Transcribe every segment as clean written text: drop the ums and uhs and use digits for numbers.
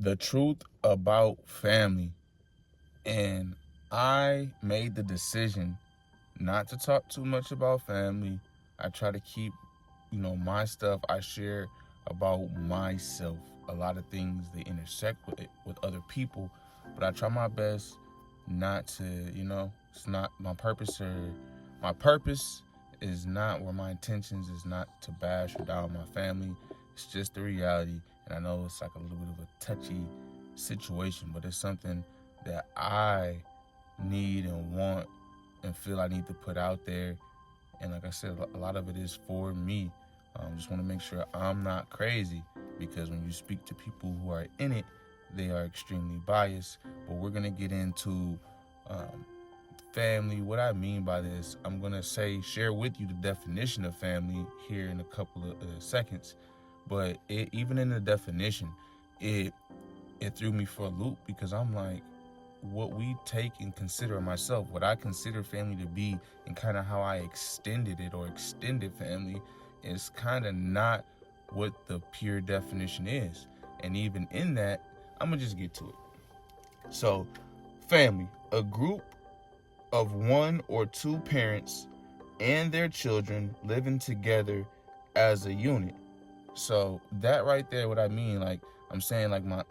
The truth about family. And I made the decision not to talk too much about family. I try to keep, my stuff I share about myself. A lot of things they intersect with it with other people, but I try my best not to, it's not my purpose, or my purpose is not, where my intentions is not to bash or down my family. It's just the reality. And I know it's like a little bit of a touchy situation, but it's something that I need and want and feel I need to put out there. And like I said, a lot of it is for me. Just want to make sure I'm not crazy, because when you speak to people who are in it, they are extremely biased. But we're going to get into um, family. What I mean by this, I'm going to share with you the definition of family here in a couple of seconds. But even in the definition, it it threw me for a loop, because I'm like, what we take and consider myself, what I consider family to be, and kind of how I extended it or extended family is kind of not what the pure definition is. And even in that, I'm going to just get to it. So, family, a group of one or two parents and their children living together as a unit. So, that right there, what I mean, like, I'm saying, like, my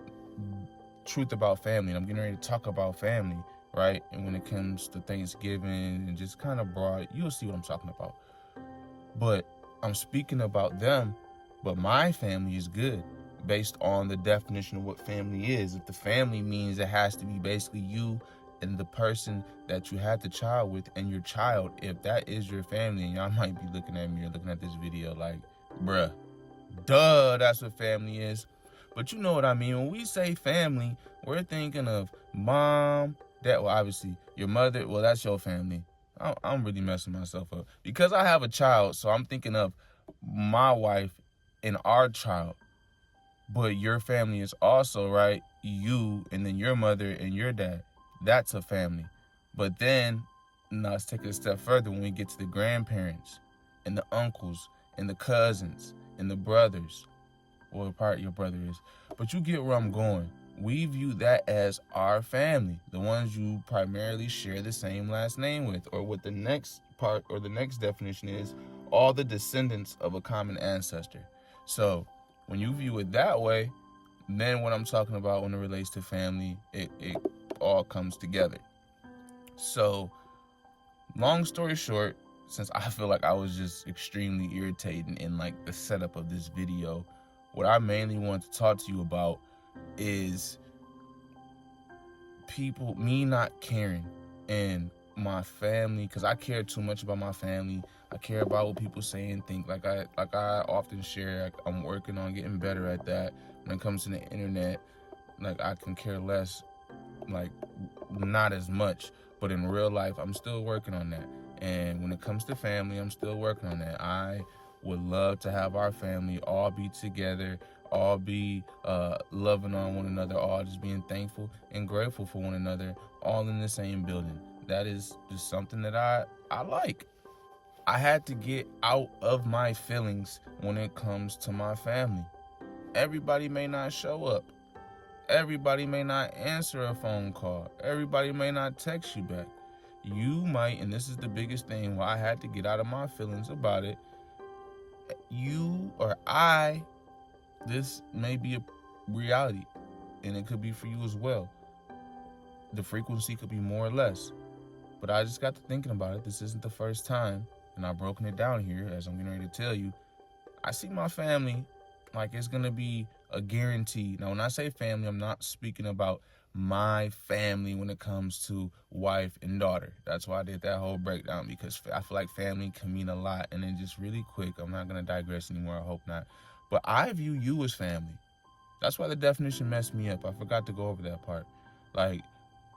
truth about family, and I'm getting ready to talk about family, right? And when it comes to Thanksgiving and just kind of broad, you'll see what I'm talking about. But I'm speaking about them, but my family is good based on the definition of what family is. If the family means it has to be basically you and the person that you had the child with and your child, if that is your family, and y'all might be looking at me or looking at this video like, bruh, duh, that's what family is. But you know what I mean. When we say family, we're thinking of mom, dad. Well, obviously, your mother. Well, that's your family. I'm really messing myself up, because I have a child, so I'm thinking of my wife and our child. But your family is also, right, you and then your mother and your dad. That's a family. But then, now let's take it a step further when we get to the grandparents and the uncles and the cousins and the brothers, or part your brother is. But you get where I'm going. We view that as our family, the ones you primarily share the same last name with, or what the next part or the next definition is, all the descendants of a common ancestor. So when you view it that way, then what I'm talking about when it relates to family, it all comes together. So long story short, since I feel like I was just extremely irritating in like the setup of this video, what I mainly want to talk to you about is me not caring, and my family, because I care too much about my family. I care about what people say and think. Like I often share, I'm working on getting better at that. When it comes to the internet, like I can care less, like not as much. But in real life, I'm still working on that. And when it comes to family, I'm still working on that. I would love to have our family all be together, all be loving on one another, all just being thankful and grateful for one another, all in the same building. That is just something that I like. I had to get out of my feelings when it comes to my family. Everybody may not show up. Everybody may not answer a phone call. Everybody may not text you back. You might, and this is the biggest thing why I had to get out of my feelings about it. You or I, this may be a reality, and it could be for you as well. The frequency could be more or less. But I just got to thinking about it. This isn't the first time, and I've broken it down here as I'm getting ready to tell you. I see my family like it's going to be a guarantee. Now, when I say family, I'm not speaking about my family when it comes to wife and daughter. That's why I did that whole breakdown, because I feel like family can mean a lot. And then just really quick, I'm not going to digress anymore. I hope not. But I view you as family. That's why the definition messed me up. I forgot to go over that part. Like,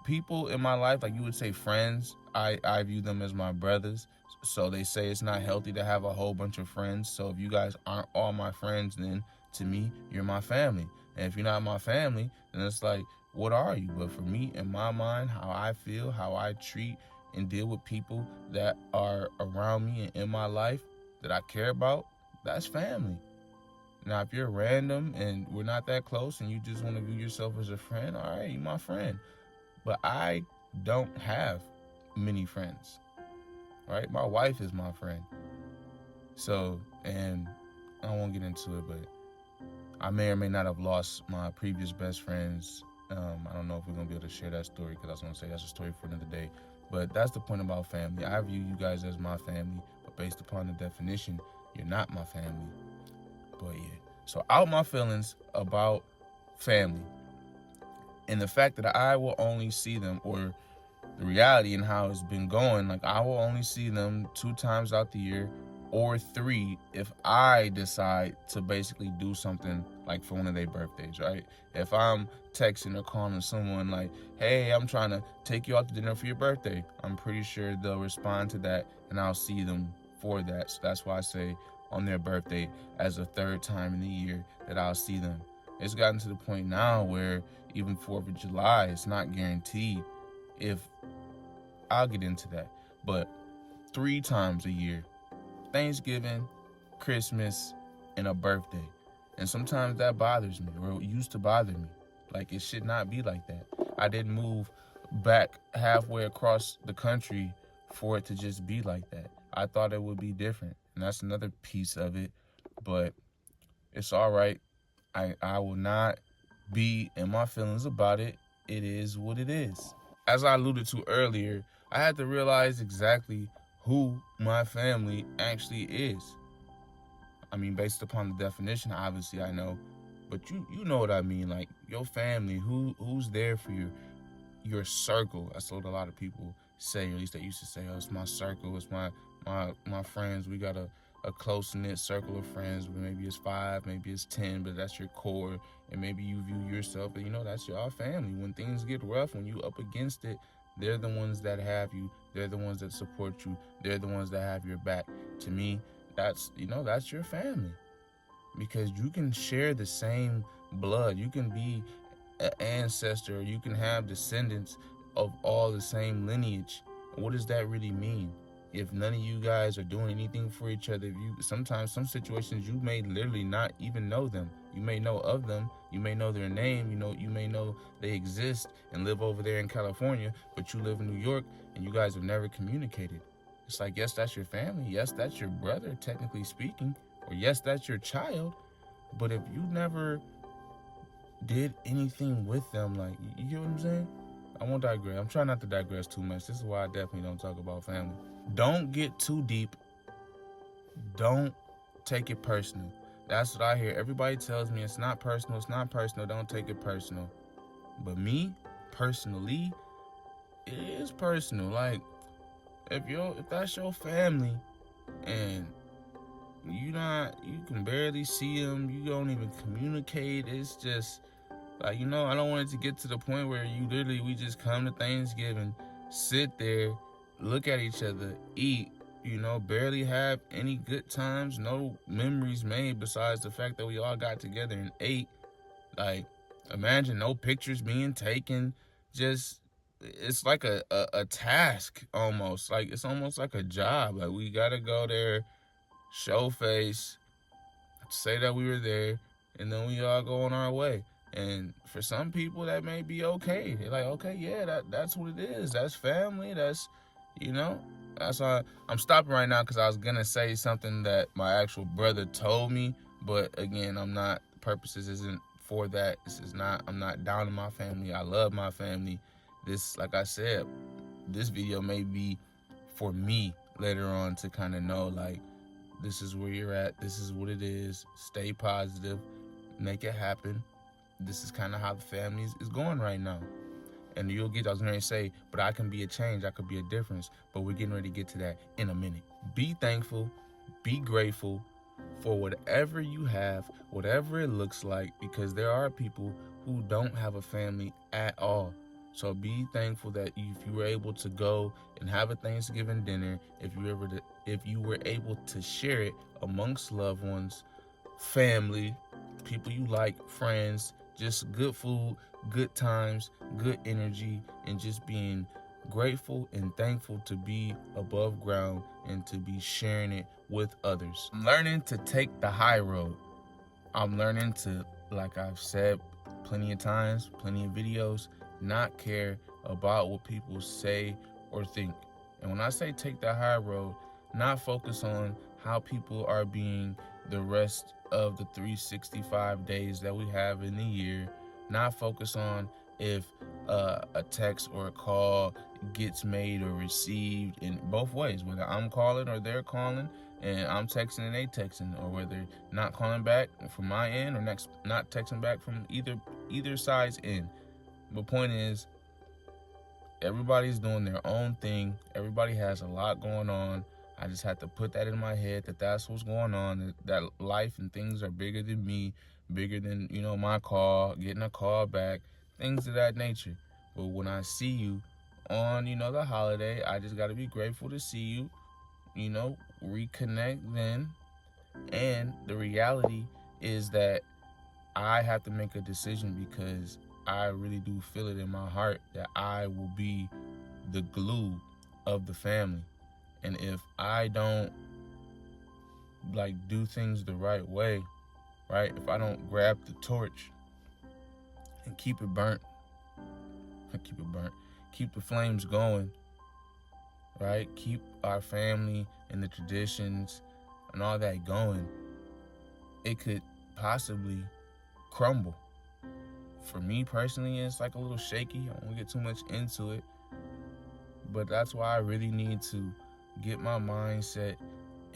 people in my life, like you would say friends, I view them as my brothers. So they say it's not healthy to have a whole bunch of friends. So if you guys aren't all my friends, then to me, you're my family. And if you're not my family, then it's like, what are you? But for me, in my mind, how I feel, how I treat and deal with people that are around me and in my life that I care about, that's family. Now, if you're random and we're not that close and you just want to view yourself as a friend, all right, you're my friend. But I don't have many friends, right? My wife is my friend. So, and I won't get into it, but I may or may not have lost my previous best friends. I don't know if we're going to be able to share that story because I was going to say that's a story for another day. But that's the point about family. I view you guys as my family, but based upon the definition, you're not my family. But yeah. So out my feelings about family and the fact that I will only see them, or the reality and how it's been going, like I will only see them 2 times out the year or 3 if I decide to basically do something like for one of their birthdays, right? If I'm texting or calling someone like, hey, I'm trying to take you out to dinner for your birthday, I'm pretty sure they'll respond to that and I'll see them for that. So that's why I say on their birthday as a 3rd time in the year that I'll see them. It's gotten to the point now where even 4th of July, it's not guaranteed if I'll get into that. But 3 times a year: Thanksgiving, Christmas, and a birthday. And sometimes that bothers me, or it used to bother me. Like, it should not be like that. I didn't move back halfway across the country for it to just be like that. I thought it would be different. And that's another piece of it. But it's all right. I will not be in my feelings about it. It is what it is. As I alluded to earlier, I had to realize exactly who my family actually is. I mean, based upon the definition, obviously I know, but you know what I mean. Like, your family, who's there for you, your circle. That's what a lot of people say, or at least they used to say, oh, it's my circle, it's my friends. We got a close knit circle of friends. Maybe it's 5, maybe it's 10, but that's your core. And maybe you view yourself, and that's your family. When things get rough, when you up against it, they're the ones that have you. They're the ones that support you. They're the ones that have your back. To me, that's your family, because you can share the same blood. You can be an ancestor, you can have descendants of all the same lineage. What does that really mean if none of you guys are doing anything for each other? If you sometimes, some situations, you may literally not even know them. You may know of them, you may know their name, you may know they exist and live over there in California, but you live in New York and you guys have never communicated. It's like, yes, that's your family, yes, that's your brother, technically speaking, or yes, that's your child, but if you never did anything with them, like, you get what I'm saying? I won't digress. I'm trying not to digress too much. This is why I definitely don't talk about family. Don't get too deep. Don't take it personal. That's what I hear. Everybody tells me it's not personal, it's not personal, don't take it personal. But me, personally, it is personal. Like, if that's your family and you can barely see them, you don't even communicate, it's just like, I don't want it to get to the point where we just come to Thanksgiving, sit there, look at each other, eat, barely have any good times, no memories made besides the fact that we all got together and ate. Like, imagine no pictures being taken. Just, it's like a task almost. Like, it's almost like a job. Like, we gotta go there, show face, say that we were there, and then we all go on our way. And for some people, that may be okay. They're like, okay, yeah, that's what it is. That's family. That's why I'm stopping right now, because I was gonna say something that my actual brother told me, but again, purposes isn't for that. I'm not down on my family. I love my family. This, like I said, this video may be for me later on to kind of know, like, this is where you're at. This is what it is. Stay positive. Make it happen. This is kind of how the family is going right now. And I was going to say, but I can be a change. I could be a difference. But we're getting ready to get to that in a minute. Be thankful. Be grateful for whatever you have, whatever it looks like, because there are people who don't have a family at all. So be thankful that if you were able to go and have a Thanksgiving dinner, if you were able to share it amongst loved ones, family, people you like, friends, just good food, good times, good energy, and just being grateful and thankful to be above ground and to be sharing it with others. I'm learning to take the high road. I'm learning to, like I've said plenty of times, plenty of videos, not care about what people say or think. And when I say take the high road, not focus on how people are being the rest of the 365 days that we have in the year, not focus on if a text or a call gets made or received in both ways, whether I'm calling or they're calling, and I'm texting and they texting, or whether not calling back from my end or not texting back from either side's end. The point is, everybody's doing their own thing. Everybody has a lot going on. I just had to put that in my head that that's what's going on, that life and things are bigger than me, bigger than, my call, getting a call back, things of that nature. But when I see you on, the holiday, I just got to be grateful to see you, reconnect then. And the reality is that I have to make a decision, because I really do feel it in my heart that I will be the glue of the family. And if I don't do things the right way, right? If I don't grab the torch and keep it burnt, keep the flames going, right? Keep our family and the traditions and all that going, it could possibly crumble. For me personally, it's like a little shaky. I won't get too much into it, but that's why I really need to get my mindset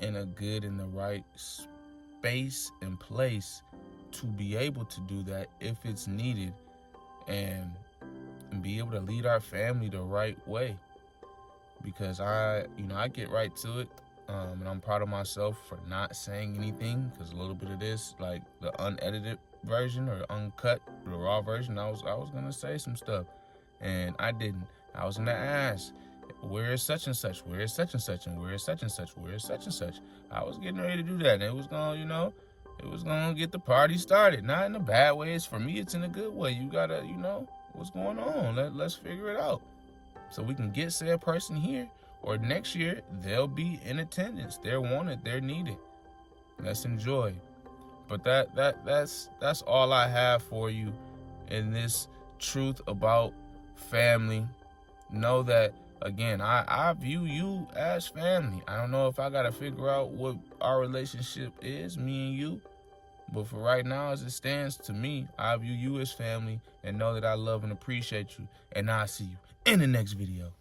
in a good and the right space and place to be able to do that if it's needed, and be able to lead our family the right way. Because I get right to it, and I'm proud of myself for not saying anything, because a little bit of this, like the unedited version or uncut, the raw version, I was gonna say some stuff, and I didn't. I was gonna ask, where is such and such? Where is such and such? And where is such and such? Where is such and such? I was getting ready to do that, and it was gonna get the party started. Not in a bad way. It's for me, it's in a good way. You gotta, what's going on? Let's figure it out, so we can get said person here, or next year they'll be in attendance. They're wanted. They're needed. Let's enjoy. But that's all I have for you in this truth about family. Know that, again, I view you as family. I don't know if I gotta figure out what our relationship is, me and you. But for right now, as it stands, to me, I view you as family, and know that I love and appreciate you. And I'll see you in the next video.